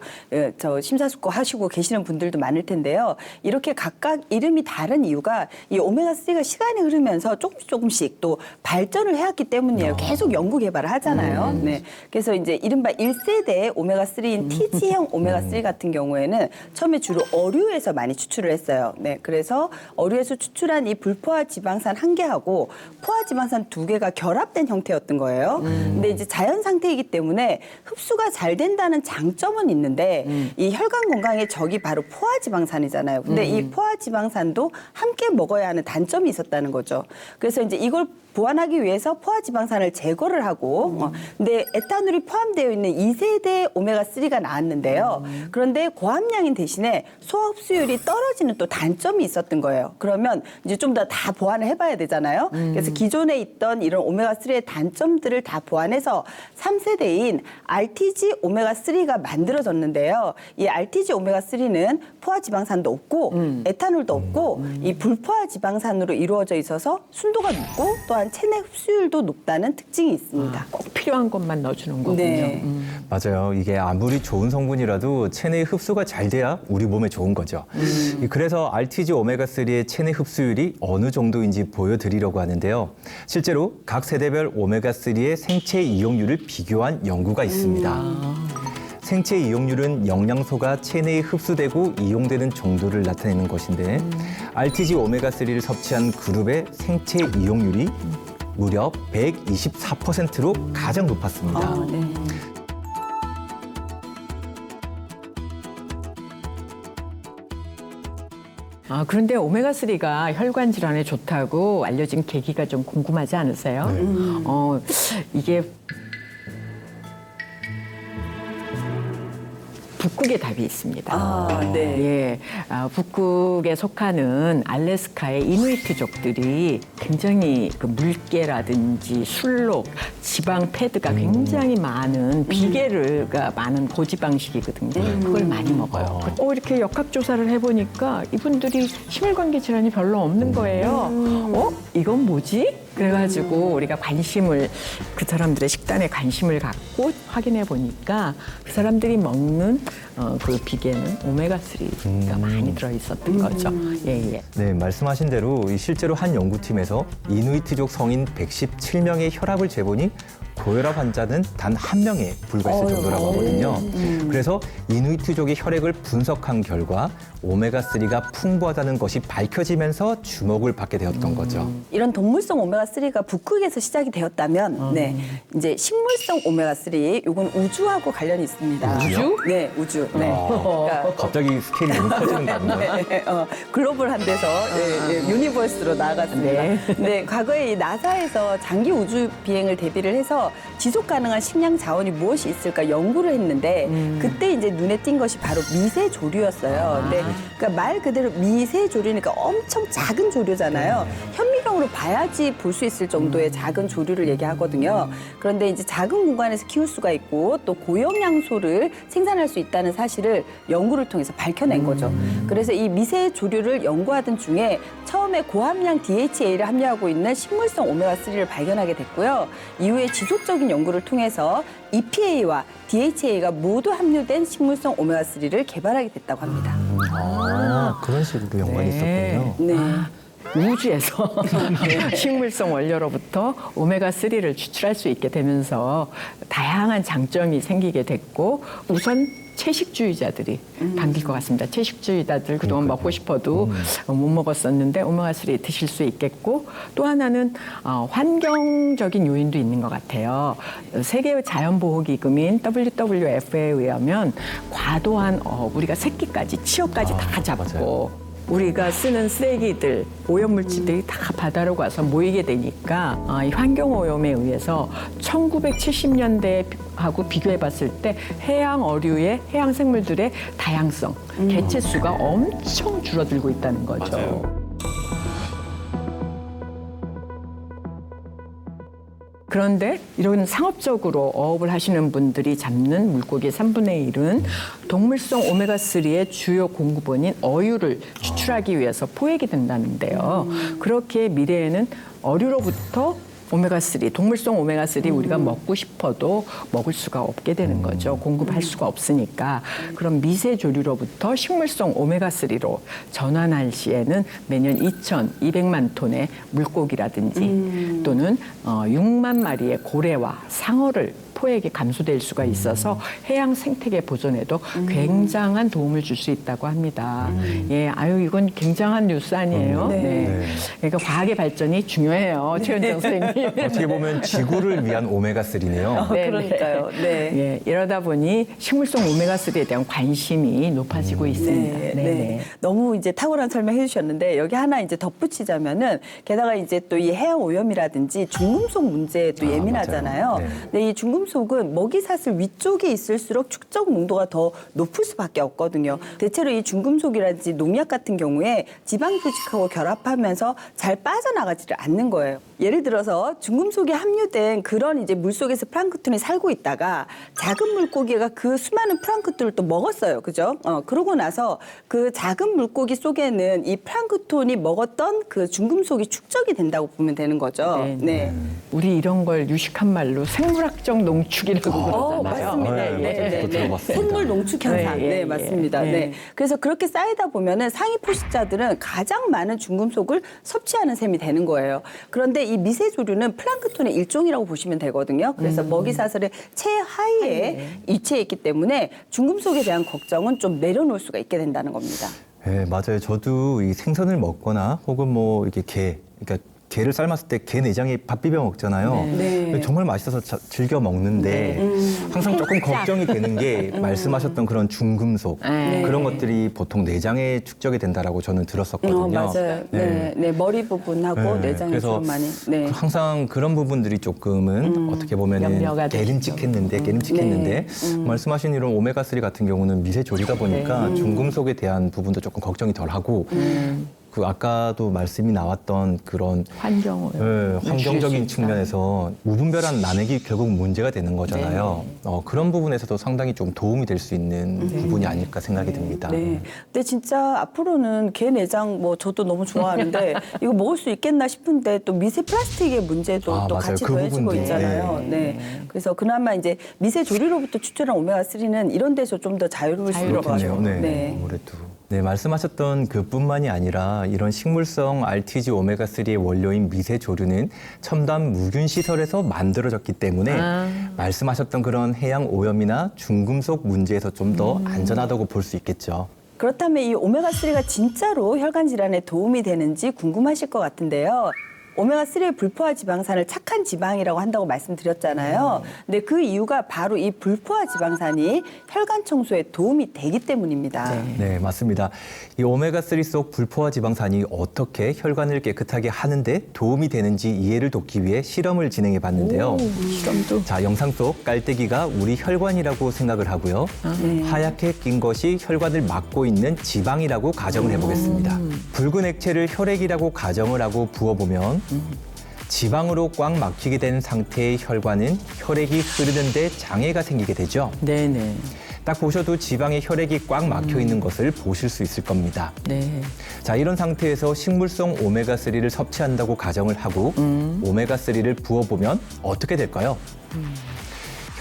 저 심사숙고 하시고 계시는 분들도 많을 텐데요. 이렇게 각각 이름이 다른 이유가 이 오메가3가 시간이 흐르면서 조금씩 또 발전을 해왔기 때문이에요. 계속 연구 개발을 하잖아요. 네. 그래서 이제 이른바 1세대 오메가3인 TG형 오메가3 같은 경우에는 처음에 주로 어류에서 많이 추출을 했어요. 네. 그래서 어류에서 추출한 이 불포화 지방산 1개하고 포화 지방산 2개가 결합된 형태였던 거예요. 근데 이제 자연 상태이기 때문에 흡수가 잘 된다는 장점은 있는데 이 혈관 건강의 적이 바로 포화 지방산이잖아요. 근데 이 포화 지방산도 함께 먹어야 하는 단점이 있었다는 거죠. 그래서 이제 이걸 보완하기 위해서 포화 지방산을 제거를 하고 근데 에탄올이 포함되어 있는 2세대 오메가3가 나왔는데요. 그런데 고함량인 대신에 소화 흡수율이 떨어지는 또 단점이 있었던 거예요. 그러면 이제 좀 더 다 보완을 해봐야 되잖아요. 그래서 기존에 있던 이런 오메가3의 단점들을 다 보완해서 3세대인 RTG 오메가3가 만들어졌는데요. 이 RTG 오메가3는 포화 지방산도 없고 에탄올 부탄올도 없고 이 불포화 지방산으로 이루어져 있어서 순도가 높고 또한 체내 흡수율도 높다는 특징이 있습니다. 꼭 필요한 것만 넣어주는 거군요. 네. 맞아요. 이게 아무리 좋은 성분이라도 체내 흡수가 잘 돼야 우리 몸에 좋은 거죠. 그래서 RTG 오메가3의 체내 흡수율이 어느 정도인지 보여드리려고 하는데요. 실제로 각 세대별 오메가3의 생체 이용률을 비교한 연구가 있습니다. 생체 이용률은 영양소가 체내에 흡수되고 이용되는 정도를 나타내는 것인데 RTG 오메가3를 섭취한 그룹의 생체 이용률이 무려 124%로 가장 높았습니다. 그런데 오메가3가 혈관 질환에 좋다고 알려진 계기가 좀 궁금하지 않으세요? 이게 북극의 답이 있습니다. 예, 북극에 속하는 알래스카의 이누이트족들이 굉장히 그 물개라든지 술록, 지방 패드가 굉장히 많은 비계가 많은 고지방식이거든요. 그걸 많이 먹어요. 이렇게 역학조사를 해보니까 이분들이 심혈관계 질환이 별로 없는 거예요. 이건 뭐지? 그래가지고 우리가 관심을 그 사람들의 식단에 관심을 갖고 확인해 보니까 그 사람들이 먹는 그 비계는 오메가3가 많이 들어있었던 거죠. 예. 네, 말씀하신 대로 실제로 한 연구팀에서 이누이트족 성인 117명의 혈압을 재보니 고혈압 환자는 단 한 명에 불과했을 정도라고 하거든요. 그래서 이누이트족의 혈액을 분석한 결과 오메가3가 풍부하다는 것이 밝혀지면서 주목을 받게 되었던 거죠. 이런 동물성 오메가3가 북극에서 시작이 되었다면 이제 식물성 오메가3 요건 우주하고 관련이 있습니다. 우주요? 네, 우주. 네. 그러니까 갑자기 스케일이 너무 커지는 거 아닌가요? 네, 글로벌한 데서 유니버스로 나아갔습니다. 네, 과거에 이 나사에서 장기 우주 비행을 대비를 해서 지속 가능한 식량 자원이 무엇이 있을까 연구를 했는데 그때 이제 눈에 띈 것이 바로 미세 조류였어요. 근데 그러니까 말 그대로 미세 조류니까 엄청 작은 조류잖아요. 현미경으로 봐야지 볼 수 있을 정도의 작은 조류를 얘기하거든요. 그런데 이제 작은 공간에서 키울 수가 있고 또 고영양소를 생산할 수 있다는 사실을 연구를 통해서 밝혀낸 거죠. 그래서 이 미세 조류를 연구하던 중에 처음에 고함량 DHA를 함유하고 있는 식물성 오메가3를 발견하게 됐고요. 이후에 지속적인 연구를 통해서 EPA와 DHA가 모두 함유된 식물성 오메가3를 개발하게 됐다고 합니다. 그런 식으로 연관이 있었군요. 네. 우주에서 식물성 원료로부터 오메가3를 추출할 수 있게 되면서 다양한 장점이 생기게 됐고 우선 채식주의자들이 당길 것 같습니다. 채식주의자들 그동안 먹고 싶어도 못 먹었었는데 오메가3 드실 수 있겠고 또 하나는 환경적인 요인도 있는 것 같아요. 세계 자연보호기금인 WWF에 의하면 과도한 우리가 새끼까지 치어까지 다 잡고 우리가 쓰는 쓰레기들, 오염물질들이 다 바다로 가서 모이게 되니까 이 환경오염에 의해서 1970년대하고 비교해봤을 때 해양 어류의 해양 생물들의 다양성, 개체수가 엄청 줄어들고 있다는 거죠. 맞아요. 그런데 이런 상업적으로 어업을 하시는 분들이 잡는 물고기의 3분의 1은 동물성 오메가3의 주요 공급원인 어유를 추출하기 위해서 포획이 된다는데요. 그렇게 미래에는 어류로부터 오메가3, 동물성 오메가3 우리가 먹고 싶어도 먹을 수가 없게 되는 거죠. 공급할 수가 없으니까. 그럼 미세조류로부터 식물성 오메가3로 전환할 시에는 매년 2,200만 톤의 물고기라든지 또는 6만 마리의 고래와 상어를 포획이 감소될 수가 있어서 해양 생태계 보존에도 굉장한 도움을 줄 수 있다고 합니다. 예, 이건 굉장한 뉴스 아니에요? 네. 그러니까 과학의 발전이 중요해요, 최은정 선생님. 어떻게 보면 지구를 위한 오메가3네요. 그러니까요. 네. 예, 이러다 보니 식물성 오메가3에 대한 관심이 높아지고 있습니다. 네. 너무 이제 탁월한 설명해 주셨는데 여기 하나 이제 덧붙이자면은 게다가 이제 또 이 해양 오염이라든지 중금속 문제에 또 예민하잖아요. 맞아요. 네. 근데 이 중금속 중금속은 먹이사슬 위쪽에 있을수록 축적 농도가 더 높을 수밖에 없거든요. 대체로 이 중금속이라든지 농약 같은 경우에 지방 표식하고 결합하면서 잘 빠져나가지를 않는 거예요. 예를 들어서 중금속이 함유된 그런 이제 물속에서 플랑크톤이 살고 있다가 작은 물고기가 그 수많은 플랑크톤을 또 먹었어요. 그죠? 그러고 나서 그 작은 물고기 속에는 이 플랑크톤이 먹었던 그 중금속이 축적이 된다고 보면 되는 거죠. 네. 우리 이런 걸 유식한 말로 생물학적 농축이라고 그러잖아요. 맞습니다. 저도 들어봤습니다. 생물 농축 현상. 네, 네, 예, 맞습니다. 예. 네. 그래서 그렇게 쌓이다 보면은 상위 포식자들은 가장 많은 중금속을 섭취하는 셈이 되는 거예요. 그런데 이 미세조류는 플랑크톤의 일종이라고 보시면 되거든요. 그래서 먹이사슬의 최하위에 위치해 있기 때문에 중금속에 대한 걱정은 좀 내려놓을 수가 있게 된다는 겁니다. 네, 맞아요. 저도 이 생선을 먹거나 혹은 뭐 이렇게 그러니까 게를 삶았을 때 게 내장에 밥 비벼 먹잖아요. 네. 정말 맛있어서 즐겨 먹는데 항상 조금 걱정이 되는 게 말씀하셨던 그런 중금속 그런 것들이 보통 내장에 축적이 된다라고 저는 들었었거든요. 맞아요. 네. 머리 부분하고 네, 내장이 그래서 좀 많이. 네. 항상 그런 부분들이 조금은 어떻게 보면은 염려가 되죠. 게림직했는데 말씀하신 이런 오메가3 같은 경우는 미세조리다 보니까 중금속에 대한 부분도 조금 걱정이 덜하고 그 아까도 말씀이 나왔던 그런 환경을 환경적인 측면에서 무분별한 난액이 결국 문제가 되는 거잖아요. 그런 부분에서도 상당히 좀 도움이 될 수 있는 부분이 아닐까 생각이 듭니다. 네. 근데 진짜 앞으로는 게 내장 뭐 저도 너무 좋아하는데 이거 먹을 수 있겠나 싶은데 또 미세 플라스틱의 문제도 또 맞아요. 같이 그 더해지고 부분도. 있잖아요. 네. 그래서 그나마 이제 미세 조류로부터 추출한 오메가3는 이런 데서 좀 더 자유로울 수 있을 것 같아요. 그렇겠네요. 네, 네. 아무래도. 네, 말씀하셨던 그뿐만이 아니라 이런 식물성 RTG 오메가3의 원료인 미세조류는 첨단 무균 시설에서 만들어졌기 때문에 말씀하셨던 그런 해양 오염이나 중금속 문제에서 좀 더 안전하다고 볼 수 있겠죠. 그렇다면 이 오메가3가 진짜로 혈관 질환에 도움이 되는지 궁금하실 것 같은데요. 오메가3의 불포화 지방산을 착한 지방이라고 한다고 말씀드렸잖아요. 근데 그 이유가 바로 이 불포화 지방산이 혈관 청소에 도움이 되기 때문입니다. 네, 맞습니다. 이 오메가3 속 불포화 지방산이 어떻게 혈관을 깨끗하게 하는데 도움이 되는지 이해를 돕기 위해 실험을 진행해 봤는데요. 실험도 자, 영상 속 깔때기가 우리 혈관이라고 생각을 하고요. 하얗게 낀 것이 혈관을 막고 있는 지방이라고 가정을 해보겠습니다. 붉은 액체를 혈액이라고 가정을 하고 부어보면 지방으로 꽉 막히게 된 상태의 혈관은 혈액이 흐르는데 장애가 생기게 되죠. 네네. 딱 보셔도 지방에 혈액이 꽉 막혀 있는 것을 보실 수 있을 겁니다. 네. 자, 이런 상태에서 식물성 오메가3를 섭취한다고 가정을 하고 오메가3를 부어보면 어떻게 될까요?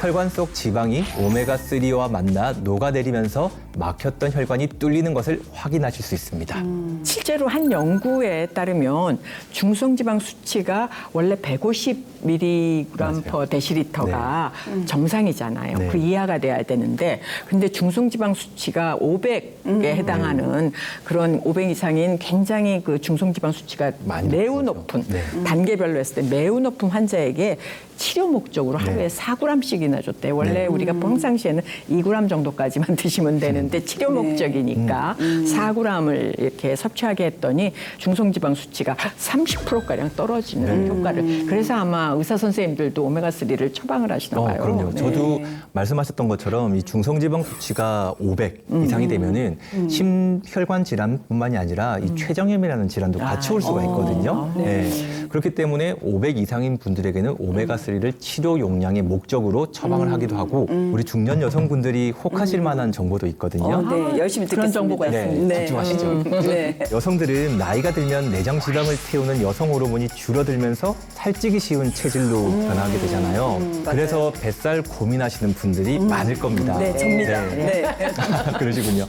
혈관 속 지방이 오메가3와 만나 녹아내리면서 막혔던 혈관이 뚫리는 것을 확인하실 수 있습니다. 실제로 한 연구에 따르면 중성지방 수치가 원래 150mg per 데시리터가 정상이잖아요. 네. 그 이하가 돼야 되는데 근데 중성지방 수치가 500에 해당하는 그런 500 이상인 굉장히 그 중성지방 수치가 많이 매우 높죠. 높은 네. 단계별로 했을 때 매우 높은 환자에게 치료 목적으로 하루에 4g씩이나 줬대요. 원래 우리가 평상시에는 2g 정도까지만 드시면 되는데 치료 목적이니까 4g을 이렇게 섭취하게 했더니 중성지방 수치가 30%가량 떨어지는 효과를. 그래서 아마 의사 선생님들도 오메가3를 처방을 하시나 봐요. 그럼요. 네. 저도 말씀하셨던 것처럼 이 중성지방 수치가 500 이상이 되면은 심혈관 질환뿐만이 아니라 이 췌장염이라는 질환도 같이 올 수가 있거든요. 네. 그렇기 때문에 500 이상인 분들에게는 오메가3를 치료 용량의 목적으로 처방을 하기도 하고 우리 중년 여성분들이 혹하실 만한 정보도 있거든요. 네, 열심히 그런 듣겠습니다. 정보가 있습니다. 네, 집중하시죠. 네. 여성들은 나이가 들면 내장 지방을 태우는 여성 호르몬이 줄어들면서 살찌기 쉬운 체질로 변하게 되잖아요. 그래서 뱃살 고민하시는 분들이 많을 겁니다. 네, 접니다. 네. 그러시군요.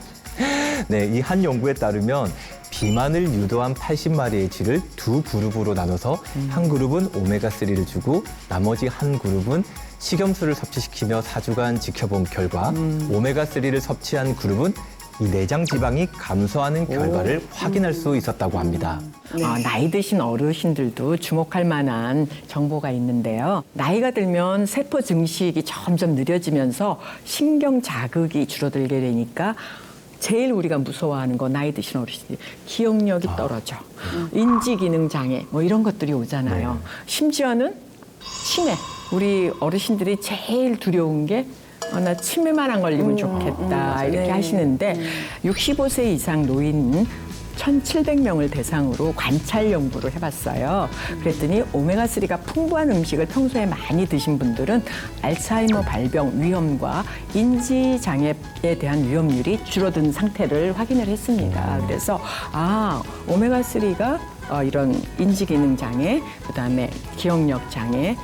네, 이 한 연구에 따르면 비만을 유도한 80마리의 쥐를 두 그룹으로 나눠서 한 그룹은 오메가3를 주고 나머지 한 그룹은 식염수를 섭취시키며 4주간 지켜본 결과 오메가3를 섭취한 그룹은 이 내장 지방이 감소하는 결과를 확인할 수 있었다고 합니다. 나이 드신 어르신들도 주목할 만한 정보가 있는데요. 나이가 들면 세포 증식이 점점 느려지면서 신경 자극이 줄어들게 되니까 제일 우리가 무서워하는 거 나이 드신 어르신들이 기억력이 떨어져. 인지기능 장애 뭐 이런 것들이 오잖아요. 심지어는 치매. 우리 어르신들이 제일 두려운 게 나 치매만 안 걸리면 좋겠다 이렇게 하시는데 65세 이상 노인 1,700명을 대상으로 관찰 연구를 해봤어요. 그랬더니 오메가3가 풍부한 음식을 평소에 많이 드신 분들은 알츠하이머 발병 위험과 인지장애에 대한 위험률이 줄어든 상태를 확인을 했습니다. 그래서 오메가3가 이런 인지기능 장애, 그다음에 기억력 장애,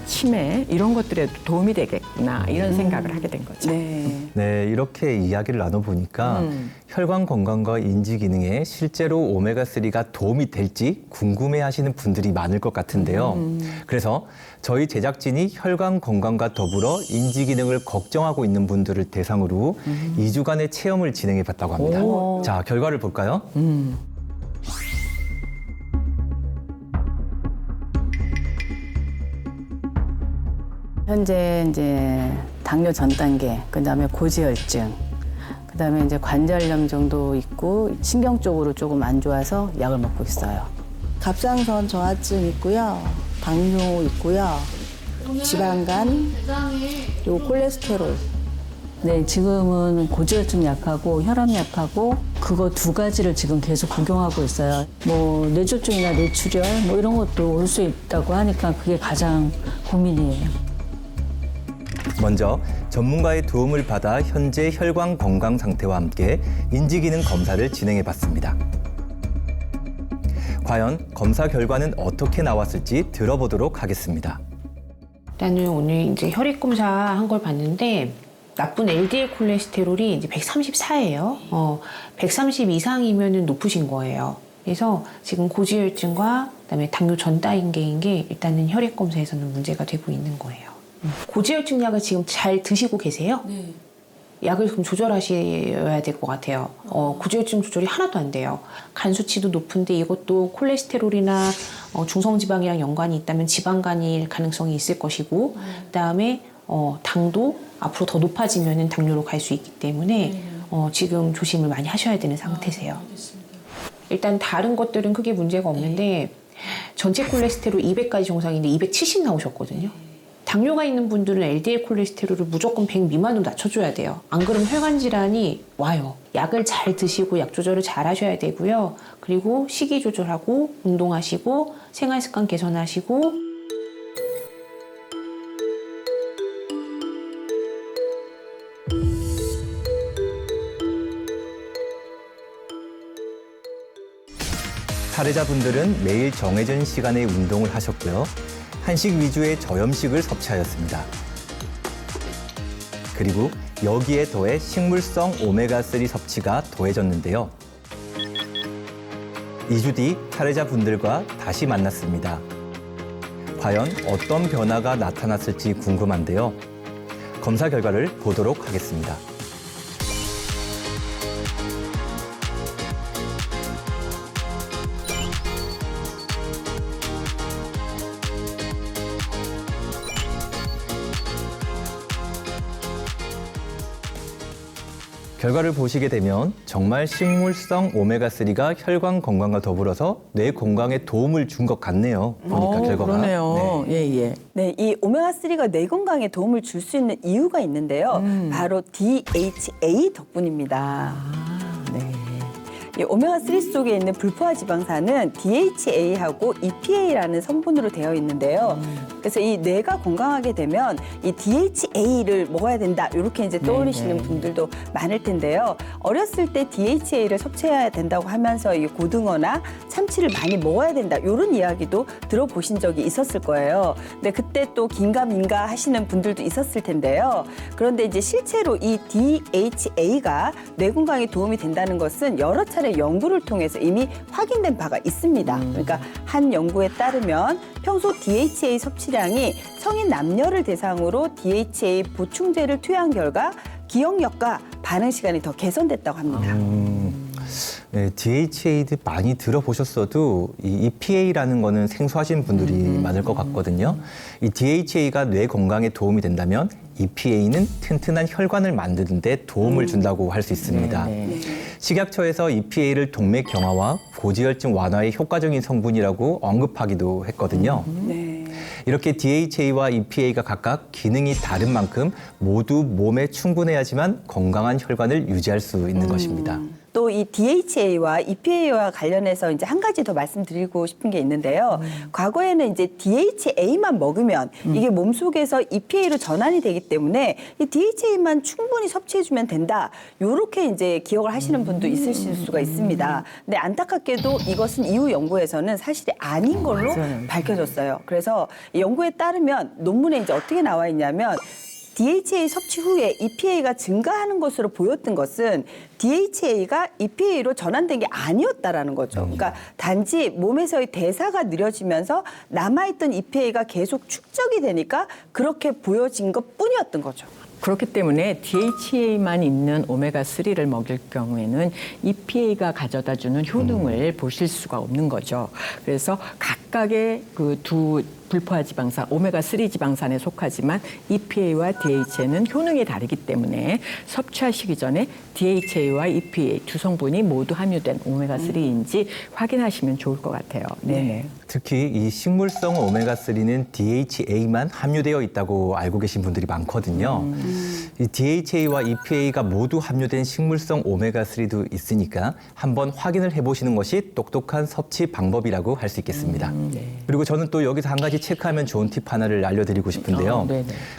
치매 이런 것들에도 도움이 되겠구나 이런 생각을 하게 된 거죠. 네, 이렇게 이야기를 나눠보니까 혈관 건강과 인지 기능에 실제로 오메가3가 도움이 될지 궁금해하시는 분들이 많을 것 같은데요. 그래서 저희 제작진이 혈관 건강과 더불어 인지 기능을 걱정하고 있는 분들을 대상으로 2주간의 체험을 진행해 봤다고 합니다. 자, 결과를 볼까요? 현재 이제 당뇨 전 단계, 그다음에 고지혈증, 그다음에 이제 관절염 정도 있고 신경 쪽으로 조금 안 좋아서 약을 먹고 있어요. 갑상선 저하증 있고요, 당뇨 있고요, 지방간, 그리고 콜레스테롤. 네, 지금은 고지혈증 약하고 혈압 약하고 그거 두 가지를 지금 계속 복용하고 있어요. 뭐 뇌졸중이나 뇌출혈 뭐 이런 것도 올 수 있다고 하니까 그게 가장 고민이에요. 먼저 전문가의 도움을 받아 현재 혈관 건강 상태와 함께 인지기능 검사를 진행해 봤습니다. 과연 검사 결과는 어떻게 나왔을지 들어보도록 하겠습니다. 일단은 오늘 이제 혈액 검사한 걸 봤는데 나쁜 LDL 콜레스테롤이 이제 134예요. 130 이상이면은 높으신 거예요. 그래서 지금 고지혈증과 그다음에 당뇨 전 단계인 게 일단은 혈액 검사에서는 문제가 되고 있는 거예요. 고지혈증 약을 지금 잘 드시고 계세요? 네. 약을 그럼 조절하셔야 될 것 같아요. 고지혈증 조절이 하나도 안 돼요. 간 수치도 높은데 이것도 콜레스테롤이나 중성지방이랑 연관이 있다면 지방간일 가능성이 있을 것이고 그다음에 당도 앞으로 더 높아지면 당뇨로 갈 수 있기 때문에 지금 조심을 많이 하셔야 되는 상태세요. 일단 다른 것들은 크게 문제가 없는데 전체 콜레스테롤 200까지 정상인데 270 나오셨거든요. 당뇨가 있는 분들은 LDL 콜레스테롤을 무조건 100 미만으로 낮춰줘야 돼요. 안 그러면 혈관 질환이 와요. 약을 잘 드시고 약 조절을 잘 하셔야 되고요. 그리고 식이 조절하고 운동하시고 생활 습관 개선하시고 사례자분들은 매일 정해진 시간에 운동을 하셨고요. 한식 위주의 저염식을 섭취하였습니다. 그리고 여기에 더해 식물성 오메가3 섭취가 더해졌는데요. 2주 뒤 사례자분들과 다시 만났습니다. 과연 어떤 변화가 나타났을지 궁금한데요. 검사 결과를 보도록 하겠습니다. 결과를 보시게 되면 정말 식물성 오메가3가 혈관 건강과 더불어서 뇌 건강에 도움을 준 것 같네요. 보니까 결과가. 그러네요. 예. 네, 이 오메가3가 뇌 건강에 도움을 줄 수 있는 이유가 있는데요. 바로 DHA 덕분입니다. 이 오메가3 속에 있는 불포화 지방산은 DHA하고 EPA라는 성분으로 되어 있는데요. 그래서 이 뇌가 건강하게 되면 이 DHA를 먹어야 된다 이렇게 이제 떠올리시는 분들도 많을 텐데요. 어렸을 때 DHA를 섭취해야 된다고 하면서 이 고등어나 참치를 많이 먹어야 된다 이런 이야기도 들어보신 적이 있었을 거예요. 근데 그때 또 긴가민가 하시는 분들도 있었을 텐데요. 그런데 이제 실제로 이 DHA가 뇌 건강에 도움이 된다는 것은 여러 차례 연구를 통해서 이미 확인된 바가 있습니다. 그러니까 한 연구에 따르면 평소 DHA 섭취량이 성인 남녀를 대상으로 DHA 보충제를 투여한 결과 기억력과 반응 시간이 더 개선됐다고 합니다. 네, DHA도 많이 들어보셨어도 이 EPA라는 거는 생소하신 분들이 많을 것 같거든요. 이 DHA가 뇌 건강에 도움이 된다면 EPA는 튼튼한 혈관을 만드는 데 도움을 준다고 할 수 있습니다. 식약처에서 EPA를 동맥 경화와 고지혈증 완화에 효과적인 성분이라고 언급하기도 했거든요. 이렇게 DHA와 EPA가 각각 기능이 다른 만큼 모두 몸에 충분해야지만 건강한 혈관을 유지할 수 있는 것입니다. 또 이 DHA와 EPA와 관련해서 이제 한 가지 더 말씀드리고 싶은 게 있는데요. 과거에는 이제 DHA만 먹으면 이게 몸속에서 EPA로 전환이 되기 때문에 이 DHA만 충분히 섭취해주면 된다. 요렇게 이제 기억을 하시는 분도 있으실 수가 있습니다. 근데 안타깝게도 이것은 이후 연구에서는 사실이 아닌 걸로 밝혀졌어요. 그래서 이 연구에 따르면 논문에 이제 어떻게 나와 있냐면 DHA 섭취 후에 EPA가 증가하는 것으로 보였던 것은 DHA가 EPA로 전환된 게 아니었다라는 거죠. 그러니까 단지 몸에서의 대사가 느려지면서 남아있던 EPA가 계속 축적이 되니까 그렇게 보여진 것 뿐이었던 거죠. 그렇기 때문에 DHA만 있는 오메가3를 먹일 경우에는 EPA가 가져다주는 효능을 보실 수가 없는 거죠. 그래서 각각의 그 두 불포화 지방산, 오메가3 지방산에 속하지만 EPA와 DHA는 효능이 다르기 때문에 섭취하시기 전에 DHA와 EPA 두 성분이 모두 함유된 오메가3인지 확인하시면 좋을 것 같아요. 네네. 특히 이 식물성 오메가3는 DHA만 함유되어 있다고 알고 계신 분들이 많거든요. 이 DHA와 EPA가 모두 함유된 식물성 오메가3도 있으니까 한번 확인을 해보시는 것이 똑똑한 섭취 방법이라고 할 수 있겠습니다. 그리고 저는 또 여기서 한 가지 체크하면 좋은 팁 하나를 알려드리고 싶은데요.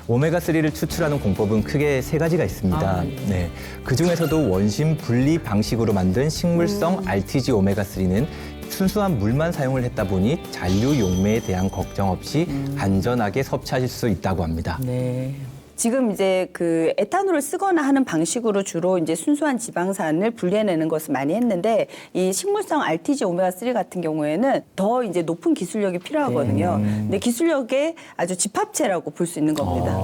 오메가3를 추출하는 공법은 크게 3가지가 있습니다. 네. 그중에서도 원심 분리 방식으로 만든 식물성 RTG 오메가3는 순수한 물만 사용을 했다 보니 잔류 용매에 대한 걱정 없이 안전하게 섭취하실 수 있다고 합니다. 네. 지금 이제 그 에탄올을 쓰거나 하는 방식으로 주로 이제 순수한 지방산을 분리해내는 것을 많이 했는데 이 식물성 RTG 오메가3 같은 경우에는 더 이제 높은 기술력이 필요하거든요. 근데 기술력의 아주 집합체라고 볼 수 있는 겁니다.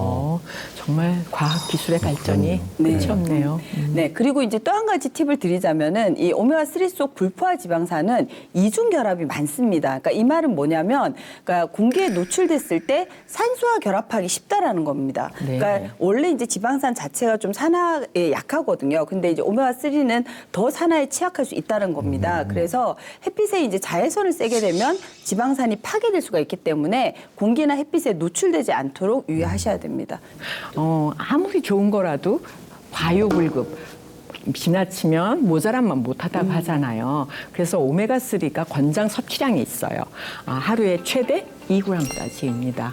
정말 과학 기술의 발전이 끝이 없네요. 네, 그리고 이제 또 한 가지 팁을 드리자면은 이 오메가3 속 불포화 지방산은 이중 결합이 많습니다. 그러니까 이 말은 뭐냐면, 그러니까 공기에 노출됐을 때 산소와 결합하기 쉽다라는 겁니다. 그러니까 원래 이제 지방산 자체가 좀 산화에 약하거든요. 근데 이제 오메가3는 더 산화에 취약할 수 있다는 겁니다. 그래서 햇빛에 이제 자외선을 쐬게 되면 지방산이 파괴될 수가 있기 때문에 공기나 햇빛에 노출되지 않도록 유의하셔야 됩니다. 아무리 좋은 거라도 과유불급. 지나치면 모자란만 못하다고 하잖아요. 그래서 오메가3가 권장 섭취량이 있어요. 하루에 최대 2g까지입니다.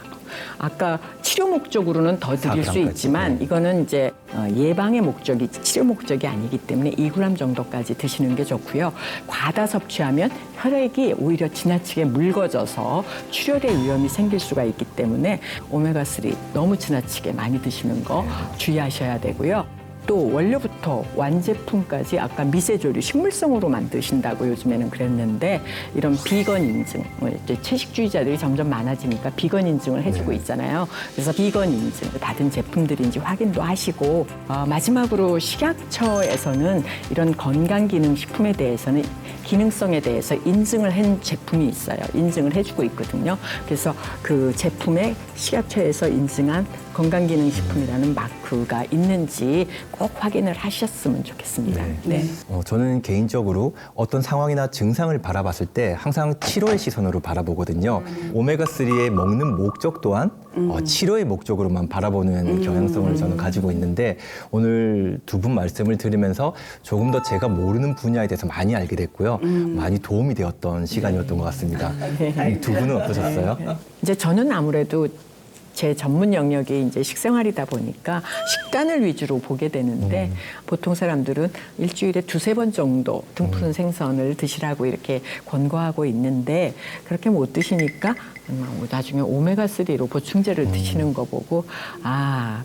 아까 치료 목적으로는 더 드릴 수 있지만 이거는 이제 예방의 목적이지 치료 목적이 아니기 때문에 2g 정도까지 드시는 게 좋고요. 과다 섭취하면 혈액이 오히려 지나치게 묽어져서 출혈의 위험이 생길 수가 있기 때문에 오메가3 너무 지나치게 많이 드시는 거 주의하셔야 되고요. 또 원료부터 완제품까지 아까 미세조류 식물성으로 만드신다고 요즘에는 그랬는데 이런 비건 인증을 이제 채식주의자들이 점점 많아지니까 비건 인증을 해주고 있잖아요. 그래서 비건 인증 받은 제품들인지 확인도 하시고 마지막으로 식약처에서는 이런 건강기능식품에 대해서는 기능성에 대해서 인증을 한 제품이 있어요. 인증을 해주고 있거든요. 그래서 그 제품에 식약처에서 인증한 건강기능식품이라는 마크가 있는지 꼭 확인을 하셨으면 좋겠습니다. 저는 개인적으로 어떤 상황이나 증상을 바라봤을 때 항상 치료의 시선으로 바라보거든요. 오메가3의 먹는 목적 또한 치료의 목적으로만 바라보는 경향성을 저는 가지고 있는데 오늘 두 분 말씀을 들으면서 조금 더 제가 모르는 분야에 대해서 많이 알게 됐고요. 많이 도움이 되었던 시간이었던 것 같습니다. 두 분은 어떠셨어요? 이제 저는 아무래도 제 전문 영역이 이제 식생활이다 보니까 식단을 위주로 보게 되는데 보통 사람들은 일주일에 2-3번 정도 등푸른 생선을 드시라고 이렇게 권고하고 있는데 그렇게 못 드시니까 나중에 오메가3로 보충제를 드시는 거 보고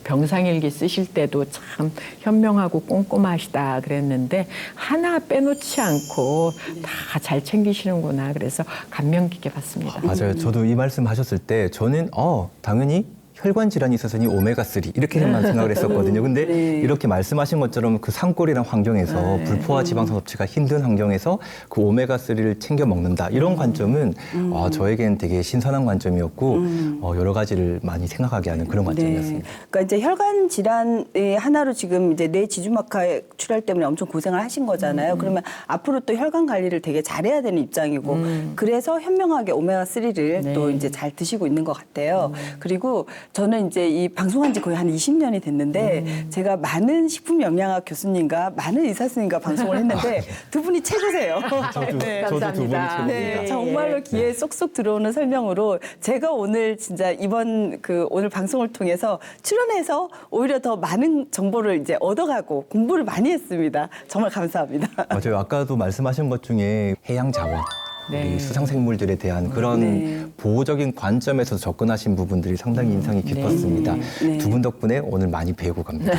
병상일기 쓰실 때도 참 현명하고 꼼꼼하시다 그랬는데 하나 빼놓지 않고 다 잘 챙기시는구나 그래서 감명 깊게 봤습니다. 맞아요. 저도 이 말씀 하셨을 때 저는 당연히 혈관 질환이 있어서는 오메가3 이렇게만 생각을 했었거든요. 근데 이렇게 말씀하신 것처럼 그 산골이란 환경에서 불포화 지방산 섭취가 힘든 환경에서 그 오메가3를 챙겨 먹는다 이런 관점은 저에게는 되게 신선한 관점이었고 여러 가지를 많이 생각하게 하는 그런 관점이었습니다. 그러니까 이제 혈관 질환의 하나로 지금 이제 뇌 지주막하 출혈 때문에 엄청 고생을 하신 거잖아요. 그러면 앞으로 또 혈관 관리를 되게 잘해야 되는 입장이고 그래서 현명하게 오메가3를 또 이제 잘 드시고 있는 것 같아요. 그리고 저는 이제 이 방송한 지 거의 한 20년이 됐는데 제가 많은 식품 영양학 교수님과 많은 의사 선생님과 방송을 했는데 두 분이 최고세요. 저도 두 분이 최고입니다. 네, 정말로 귀에 쏙쏙 들어오는 설명으로 제가 오늘 진짜 이번 그 오늘 방송을 통해서 출연해서 오히려 더 많은 정보를 이제 얻어가고 공부를 많이 했습니다. 정말 감사합니다. 맞아요. 아까도 말씀하신 것 중에 해양 자원, 우리 수상생물들에 대한 그런 보호적인 관점에서 접근하신 부분들이 상당히 인상이 깊었습니다. 두 분 덕분에 오늘 많이 배우고 갑니다.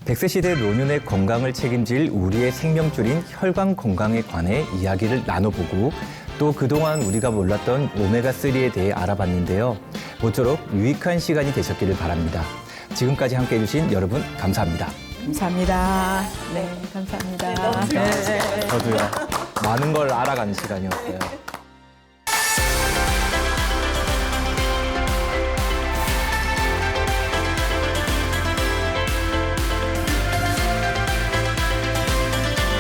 100세 시대 노년의 건강을 책임질 우리의 생명줄인 혈관 건강에 관해 이야기를 나눠보고 또 그동안 우리가 몰랐던 오메가3에 대해 알아봤는데요. 모쪼록 유익한 시간이 되셨기를 바랍니다. 지금까지 함께해 주신 여러분 감사합니다. 감사합니다. 네, 감사합니다. 저도요. 많은 걸 알아가는 시간이었어요.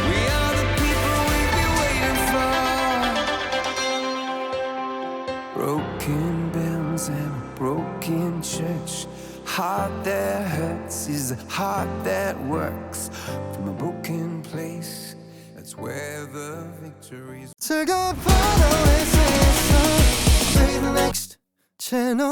We are the people we've been waiting for. Broken bells and a broken church. Heart that hurts is a heart that works. From a broken place, that's where the victories. 즐거운 파도에 서 Play the next channel.